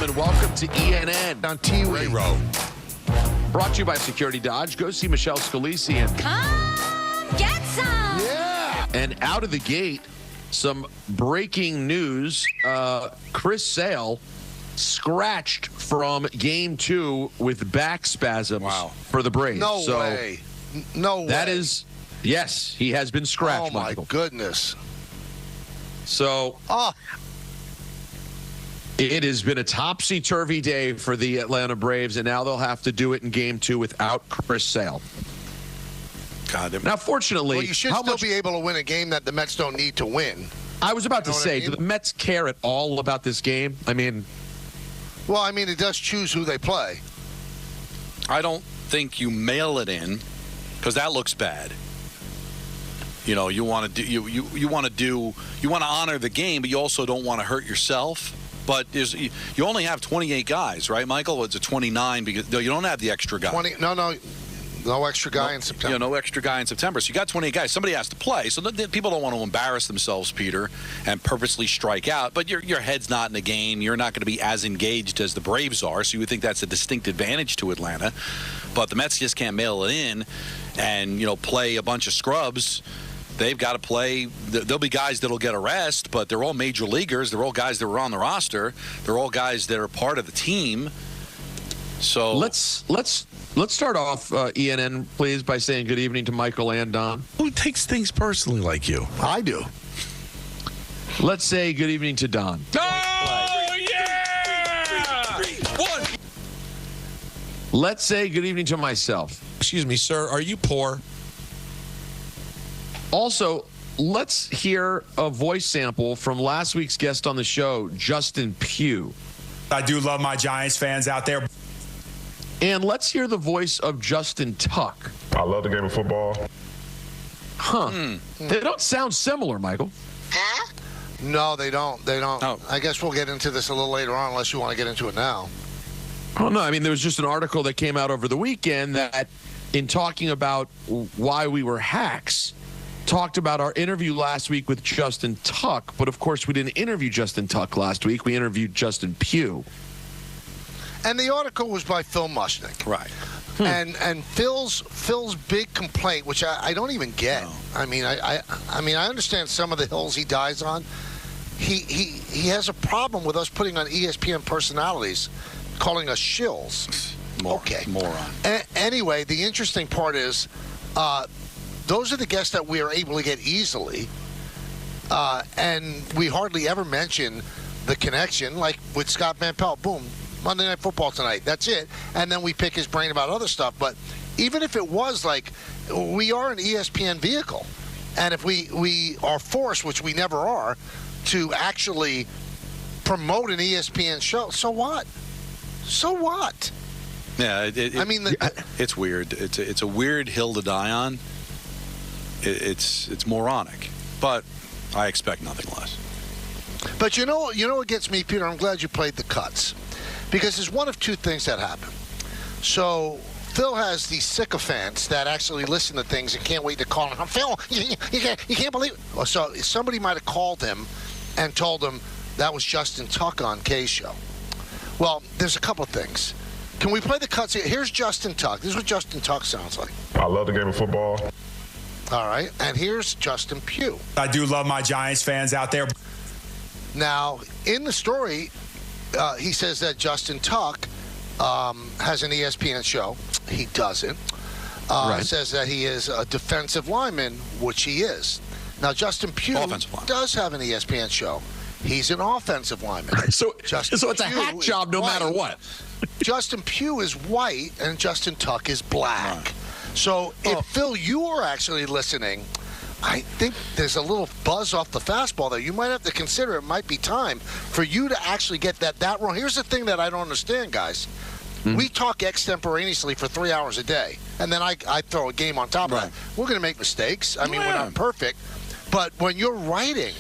gentlemen, welcome to ENN on T-Way Road. Brought to you by Security Dodge. Go see Michelle Scalisi and Come get some. yeah. And out of the gate, some breaking news. Chris Sale scratched from Game 2 with back spasms for the Braves. No way. No way. That is, yes, he has been scratched, Oh, my Michael. goodness. So it has been a topsy-turvy day for the Atlanta Braves, and now they'll have to do it in Game 2 without Chris Sale. God. Now, fortunately, Well, you should still be able to win a game that the Mets don't need to win. I was about to say, I mean? do the Mets care at all about this game? I mean, Well, I mean, it does choose who they play. I don't think you mail it in because that looks bad. You know, you want to do you want to honor the game, but you also don't want to hurt yourself. But you only have 28 guys, right, Michael? It's a 29 because you don't have the extra guy. No extra guy in September. No extra guy in September. So you got 28 guys. Somebody has to play. So people don't want to embarrass themselves, Peter, and purposely strike out. But your head's not in the game. You're not going to be as engaged as the Braves are. So you would think that's a distinct advantage to Atlanta. But the Mets just can't mail it in and, play a bunch of scrubs. They've got to play. There'll be guys that'll get a rest, but they're all major leaguers. They're all guys that were on the roster. They're all guys that are part of the team. So let's start off, ENN, please, by saying good evening to Michael and Don. Who takes things personally like you? I do. Let's say good evening to Don. Oh, yeah! 3, 1. Let's say good evening to myself. Excuse me, sir. Are you poor? Also, let's hear a voice sample from last week's guest on the show, Justin Pugh. I do love my Giants fans out there. And let's hear the voice of Justin Tuck. I love the game of football. They don't sound similar, Michael. No, they don't. They don't. Oh. I guess we'll get into this a little later on unless you want to get into it now. Oh, no. I mean, there was just an article that came out over the weekend that, in talking about why we were hacks, talked about our interview last week with Justin Tuck. But, of course, we didn't interview Justin Tuck last week. We interviewed Justin Pugh. And the article was by Phil Mushnick. right. And Phil's big complaint, which I don't even get. No. I mean, I understand some of the hills he dies on. He has a problem with us putting on ESPN personalities, calling us shills. Moron. Anyway, the interesting part is those are the guests that we are able to get easily, and we hardly ever mention the connection, like with Scott Van Pelt. Boom. Monday Night Football tonight. That's it. And then we pick his brain about other stuff. But even if it was like, we are an ESPN vehicle. And if we are forced, which we never are, to actually promote an ESPN show, so what? So what? Yeah, it's weird. It's a weird hill to die on. It's moronic. But I expect nothing less. But you know what gets me, Peter? I'm glad you played the cuts. Because there's one of two things that happen. So Phil has these sycophants that actually listen to things and can't wait to call him. Phil, you can't believe it. So somebody might have called him and told him that was Justin Tuck on Kay's show. Well, there's a couple of things. Can we play the cuts here? Here's Justin Tuck. This is what Justin Tuck sounds like. I love the game of football. All right. And here's Justin Pugh. I do love my Giants fans out there. Now, in the story, he says that Justin Tuck has an ESPN show. He doesn't. Says that he is a defensive lineman, which he is. Now, Justin Pugh does have an ESPN show. He's an offensive lineman. So it's a hack job no matter what. Justin Pugh is white and Justin Tuck is black. Right. So if, Phil, you are actually listening, I think there's a little buzz off the fastball there. You might have to consider it might be time for you to actually get that wrong. Here's the thing that I don't understand, guys. We talk extemporaneously for 3 hours a day, and then I throw a game on top of that. We're going to make mistakes. I mean, we're not perfect. But when you're writing,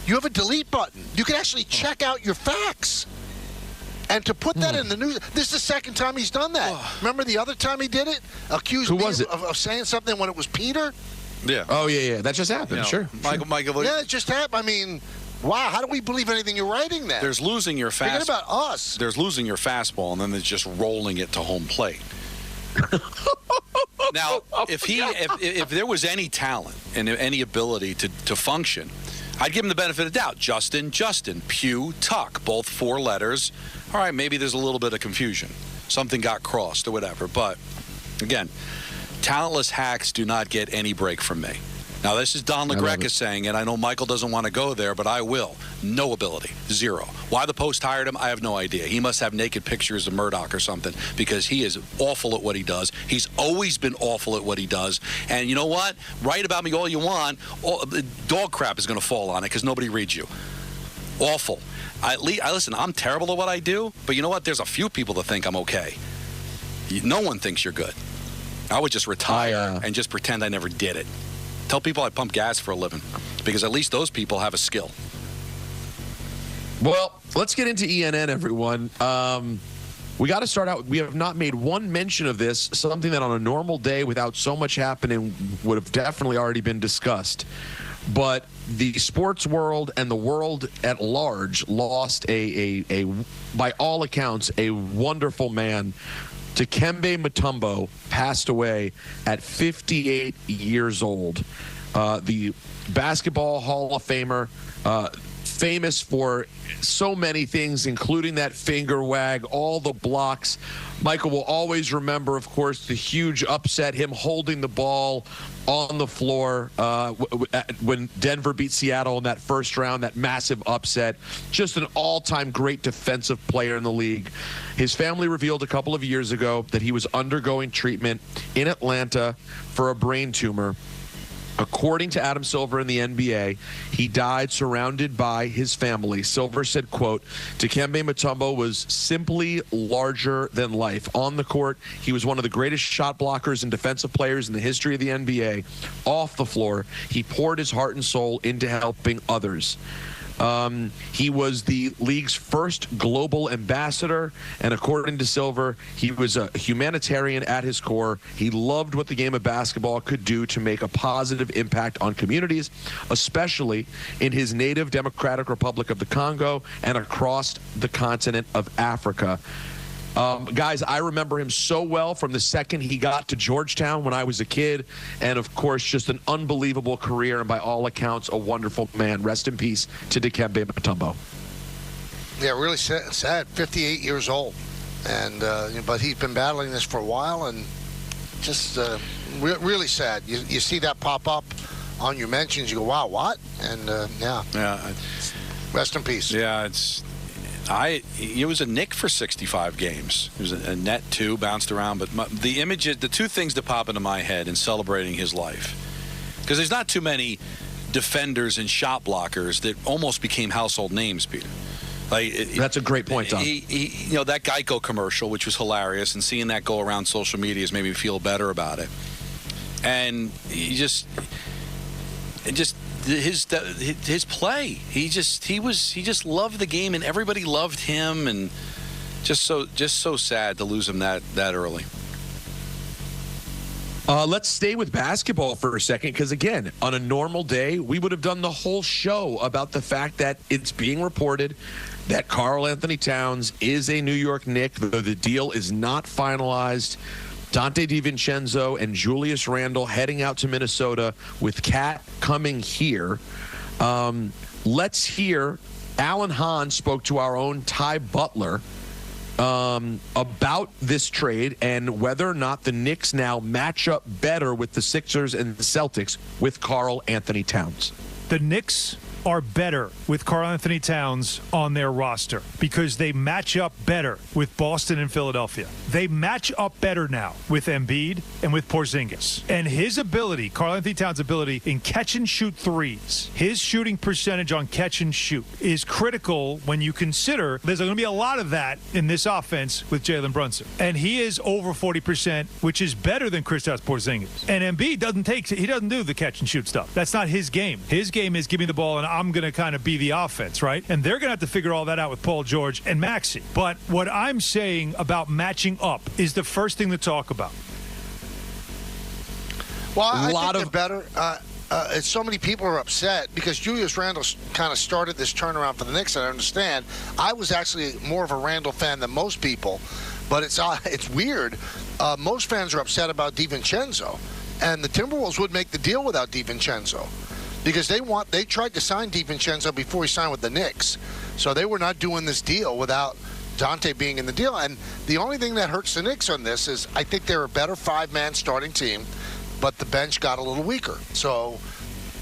you have a delete button. You can actually check out your facts. And to put that in the news, this is the second time he's done that. Remember the other time he did it? Accused me of saying something when it was Peter? Yeah. Oh, yeah. That just happened, sure. Michael. Yeah, it just happened. I mean, Wow, how do we believe anything you're writing then? There's losing your Forget fastball. about us. There's losing your fastball, and then there's just rolling it to home plate. Now, if there was any talent and any ability to function, I'd give him the benefit of the doubt. Justin, Pugh, Tuck, both 4 letters. All right, maybe there's a little bit of confusion. Something got crossed or whatever. But, again, talentless hacks do not get any break from me. Now, this is Don LaGreca saying, and I know Michael doesn't want to go there, but I will. No ability. 0. Why the Post hired him, I have no idea. He must have naked pictures of Murdoch or something, because he is awful at what he does. He's always been awful at what he does. And you know what? Write about me all you want. Dog crap is going to fall on it because nobody reads you. Awful. Listen, I'm terrible at what I do, but you know what? There's a few people that think I'm okay. No one thinks you're good. I would just retire and just pretend I never did it. Tell people I pump gas for a living, because at least those people have a skill. Well, let's get into ENN, everyone. We got to start out. We have not made one mention of this, something that on a normal day without so much happening would have definitely already been discussed. But the sports world and the world at large lost a by all accounts, a wonderful man. Dikembe Mutombo passed away at 58 years old. The Basketball Hall of Famer, famous for so many things, including that finger wag, all the blocks. Michael will always remember, of course, the huge upset, him holding the ball on the floor when Denver beat Seattle in that first round, that massive upset. Just an all-time great defensive player in the league. His family revealed a couple of years ago that he was undergoing treatment in Atlanta for a brain tumor. According to Adam Silver in the NBA, he died surrounded by his family. Silver said, quote, Dikembe Mutombo was simply larger than life. On the court, he was one of the greatest shot blockers and defensive players in the history of the NBA. Off the floor, he poured his heart and soul into helping others. He was the league's first global ambassador, and according to Silver, he was a humanitarian at his core. He loved what the game of basketball could do to make a positive impact on communities, especially in his native Democratic Republic of the Congo and across the continent of Africa. Guys, I remember him so well from the second he got to Georgetown when I was a kid. And, of course, just an unbelievable career and, by all accounts, a wonderful man. Rest in peace to Dikembe Mutombo. Yeah, really sad. 58 years old. And but he's been battling this for a while, and just really sad. You see that pop up on your mentions, you go, wow, what? And, yeah. Rest in peace. Yeah, he was a Knick for 65 games. He was a net 2, bounced around. But the two things that pop into my head in celebrating his life, because there's not too many defenders and shot blockers that almost became household names, Peter. That's a great point, Tom. That Geico commercial, which was hilarious, and seeing that go around social media has made me feel better about it. And his play, he just loved the game, and everybody loved him, and just so sad to lose him that early. Let's stay with basketball for a second, because again, on a normal day, we would have done the whole show about the fact that it's being reported that Karl Anthony Towns is a New York Knick, though the deal is not finalized. Dante DiVincenzo and Julius Randle heading out to Minnesota, with Cat coming here. Let's hear. Alan Hahn spoke to our own Ty Butler about this trade and whether or not the Knicks now match up better with the Sixers and the Celtics with Karl Anthony Towns. The Knicks are better with Karl Anthony Towns on their roster because they match up better with Boston and Philadelphia. They match up better now with Embiid and with Porzingis. And his ability, Karl Anthony Towns' ability in catch and shoot threes, his shooting percentage on catch and shoot is critical when you consider there's going to be a lot of that in this offense with Jalen Brunson. And he is over 40%, which is better than Kristaps Porzingis. And Embiid doesn't do the catch and shoot stuff. That's not his game. His game is give me the ball and I'm going to kind of be the offense, right? And they're going to have to figure all that out with Paul George and Maxey. But what I'm saying about matching up is the first thing to talk about. Well, I think they're better. so many people are upset because Julius Randle kind of started this turnaround for the Knicks, and I understand. I was actually more of a Randle fan than most people, but it's weird. Most fans are upset about DiVincenzo, and the Timberwolves would make the deal without DiVincenzo because they tried to sign DiVincenzo before he signed with the Knicks, so they were not doing this deal without Dante being in the deal. And the only thing that hurts the Knicks on this is I think they're a better five-man starting team, but the bench got a little weaker. So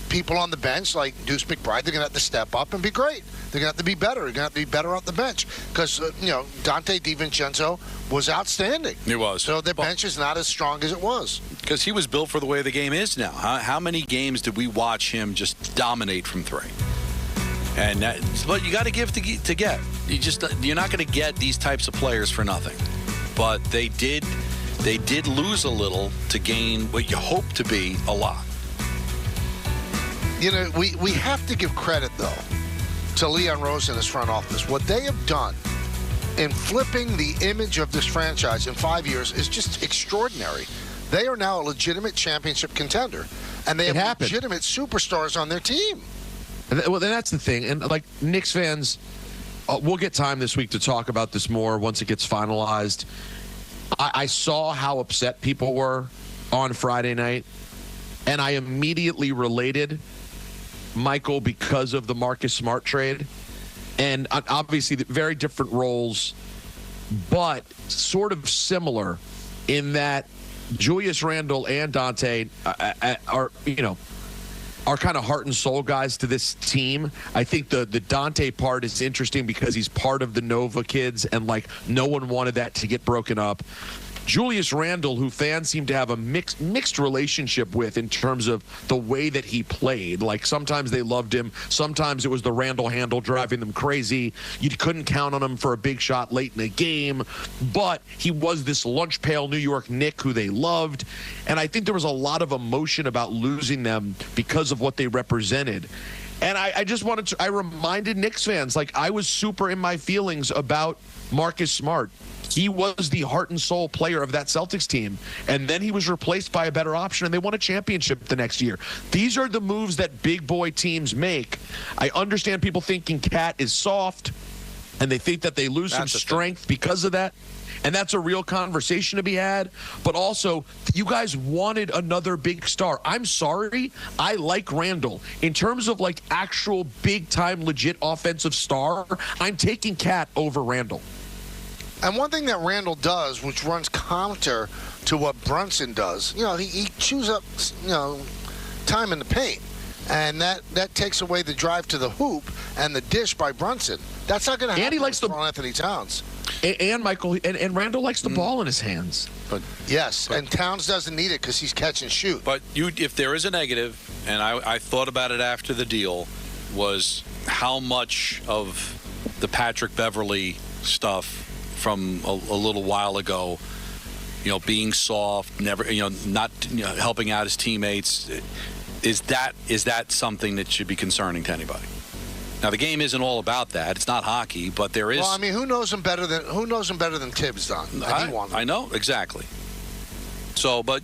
people on the bench like Deuce McBride, they're going to have to step up and be great. They're going to have to be better. They're going to have to be better off the bench because, Dante DiVincenzo was outstanding. He was. So their bench is not as strong as it was. Because he was built for the way the game is now. How many games did we watch him just dominate from three? And but you got to give to get. You're not going to get these types of players for nothing. But they did lose a little to gain what you hope to be a lot. We have to give credit, though, to Leon Rose and his front office. What they have done in flipping the image of this franchise in 5 years is just extraordinary. They are now a legitimate championship contender, and they have legitimate superstars on their team. Well, that's the thing. And, like, Knicks fans, we'll get time this week to talk about this more once it gets finalized. I saw how upset people were on Friday night, and I immediately related, Michael, because of the Marcus Smart trade. And obviously very different roles, but sort of similar in that Julius Randle and Dante are kind of heart and soul guys to this team. I think the Dante part is interesting because he's part of the Nova kids, and like no one wanted that to get broken up. Julius Randle, who fans seem to have a mixed relationship with in terms of the way that he played. Like sometimes they loved him, sometimes it was the Randle handle driving them crazy. You couldn't count on him for a big shot late in a game, but he was this lunch pail New York Knick who they loved. And I think there was a lot of emotion about losing them because of what they represented. And I reminded Knicks fans, like I was super in my feelings about Marcus Smart. He was the heart and soul player of that Celtics team, and then he was replaced by a better option, and they won a championship the next year. These are the moves that big boy teams make. I understand people thinking Cat is soft, and they think that they lose some strength because of that, and that's a real conversation to be had. But also, you guys wanted another big star. I'm sorry, I like Randle. In terms of like actual big-time legit offensive star, I'm taking Cat over Randle. And one thing that Randle does, which runs counter to what Brunson does, he chews up, time in the paint. And that takes away the drive to the hoop and the dish by Brunson. That's not going to happen. And he likes Anthony Towns. And Michael, and Randle likes the ball in his hands. And Towns doesn't need it because he's catch and shoot. But if there is a negative, and I thought about it after the deal, was how much of the Patrick Beverley stuff from a little while ago, being soft, never, not helping out his teammates. Is that something that should be concerning to anybody? Now the game isn't all about that. It's not hockey, but there is. Well, I mean, who knows him better than Tibbs, Don? I know exactly. So, but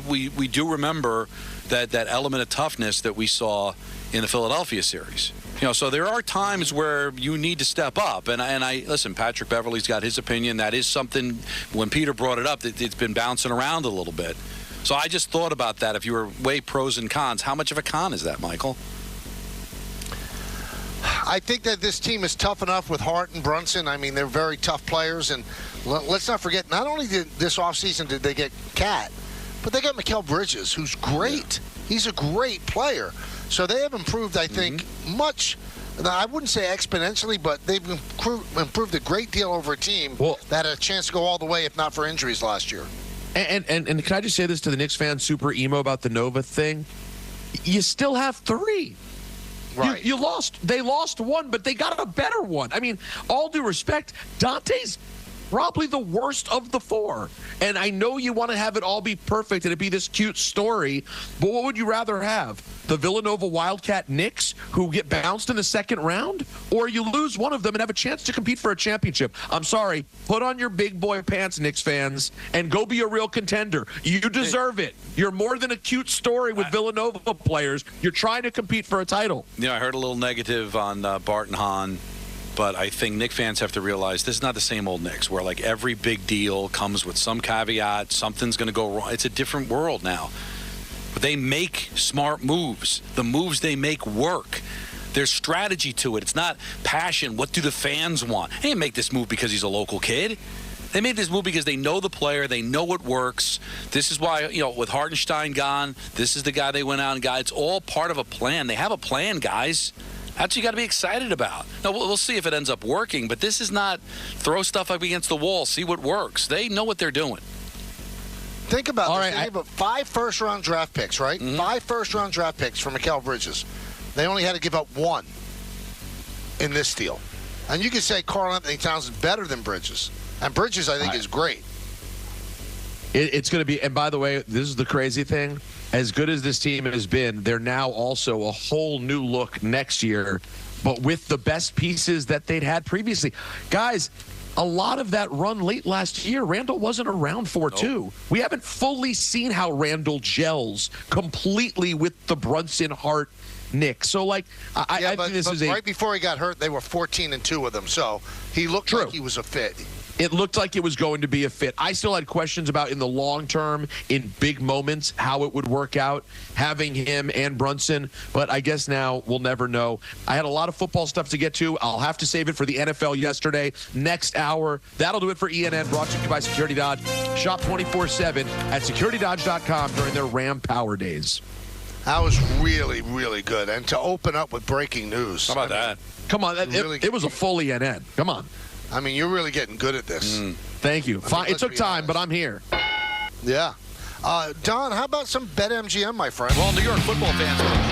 we do remember that element of toughness that we saw in the Philadelphia series. So there are times where you need to step up. And I listen, Patrick Beverley's got his opinion. That is something, when Peter brought it up, it's been bouncing around a little bit. So I just thought about that. If you were weigh pros and cons, how much of a con is that, Michael? I think that this team is tough enough with Hart and Brunson. I mean, they're very tough players. And let's not forget, not only did this offseason did they get Cat, but they got Mikal Bridges, who's great. Yeah. He's a great player. So they have improved, I think, much. Now, I wouldn't say exponentially, but they've improved a great deal over a team that had a chance to go all the way, if not for injuries last year. And can I just say this to the Knicks fans, super emo about the Nova thing? You still have three. Right. You lost. They lost one, but they got a better one. I mean, all due respect, Dante's probably the worst of the four. And I know you want to have it all be perfect and it be this cute story, but what would you rather have? The Villanova Wildcat Knicks, who get bounced in the second round? Or you lose one of them and have a chance to compete for a championship? I'm sorry. Put on your big boy pants, Knicks fans, and go be a real contender. You deserve it. You're more than a cute story with Villanova players. You're trying to compete for a title. I heard a little negative on Bart and Hahn, but I think Knicks fans have to realize this is not the same old Knicks where, like, every big deal comes with some caveat, something's going to go wrong. It's a different world now. But they make smart moves. The moves they make work. There's strategy to it. It's not passion. What do the fans want? They didn't make this move because he's a local kid. They made this move because they know the player. They know what works. This is why, with Hartenstein gone, this is the guy they went out and got. It's all part of a plan. They have a plan, guys. That's what you got to be excited about. Now, we'll see if it ends up working, but this is not throw stuff up against the wall, see what works. They know what they're doing. Think about All this. right, They gave up 5 first-round draft picks, right? Mm-hmm. 5 first-round draft picks for Mikal Bridges. They only had to give up 1 in this deal. And you could say Karl Anthony Towns is better than Bridges. And Bridges, I think, is great. It's going to be, and by the way, this is the crazy thing. As good as this team has been, they're now also a whole new look next year, but with the best pieces that they'd had previously. Guys, a lot of that run late last year, Randall wasn't around for too. We haven't fully seen how Randall gels completely with the Brunson Hart Knicks. So, I think this is right before he got hurt, they were 14-2 with him. So he looked like he was a fit. It looked like it was going to be a fit. I still had questions about in the long term, in big moments, how it would work out, having him and Brunson. But I guess now we'll never know. I had a lot of football stuff to get to. I'll have to save it for the NFL yesterday. Next hour, that'll do it for ENN, brought to you by Security Dodge. Shop 24/7 at securitydodge.com during their Ram Power Days. That was really, really good. And to open up with breaking news. How about that? Come on, it was a full ENN. Come on. I mean, you're really getting good at this. Thank you. It took time, but I'm here. Yeah. Don, how about some BetMGM, my friend? Well, New York football fans are